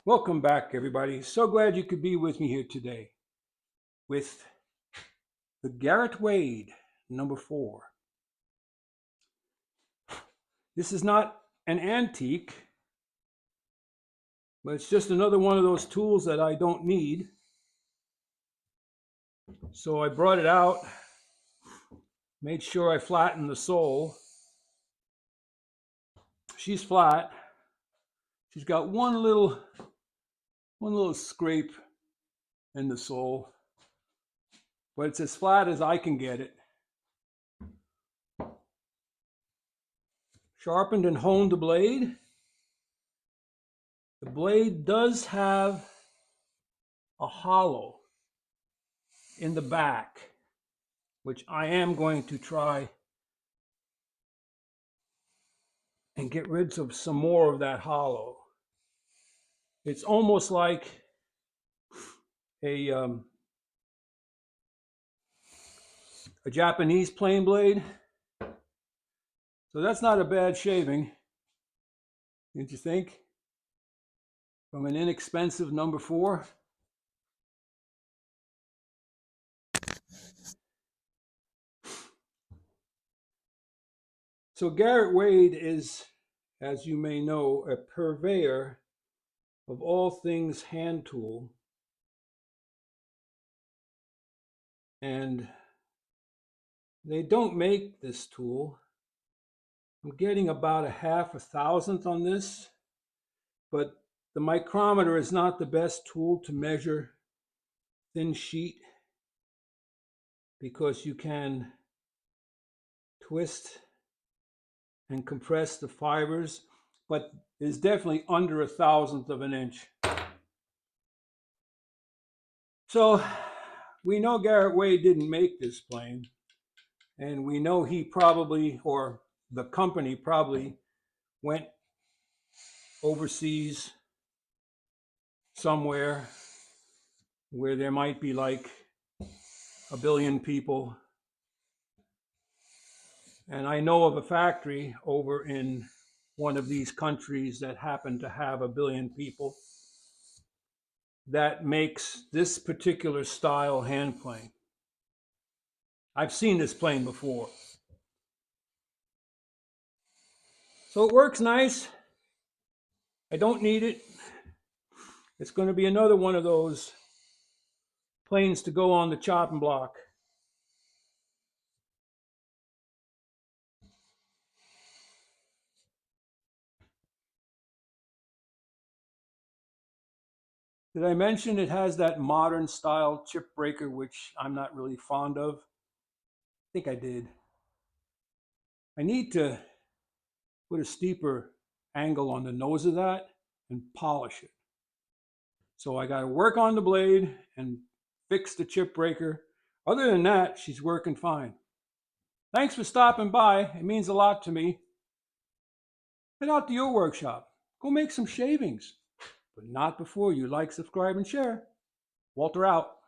Welcome back, everybody. So glad you could be with me here today with the Garrett Wade number 4. This is not an antique, but it's just another one of those tools that I don't need. So I brought it out, made sure I flattened the sole. She's flat. She's got one little scrape in the sole, but it's as flat as I can get it. Sharpened and honed the blade. The blade does have a hollow in the back, which I am going to try and get rid of some more of that hollow. It's almost like a Japanese plane blade. So that's not a bad shaving, don't you think? From an inexpensive number 4. So Garrett Wade is, as you may know, a purveyor of all things hand tool. And they don't make this tool. I'm getting about a half a thousandth on this, but the micrometer is not the best tool to measure thin sheet because you can twist and compress the fibers, but it's definitely under a thousandth of an inch. So we know Garrett Wade didn't make this plane, and we know he probably, or the company probably, went overseas somewhere where there might be like a billion people. And I know of a factory over in one of these countries that happen to have a billion people that makes this particular style hand plane. I've seen this plane before. So it works nice. I don't need it. It's going to be another one of those planes to go on the chopping block. Did I mention it has that modern style chip breaker, which I'm not really fond of? I think I did. I need to put a steeper angle on the nose of that and polish it. So I got to work on the blade and fix the chip breaker. Other than that, she's working fine. Thanks for stopping by. It means a lot to me. Head out to your workshop. Go make some shavings, but not before you like, subscribe, and share. Walter out.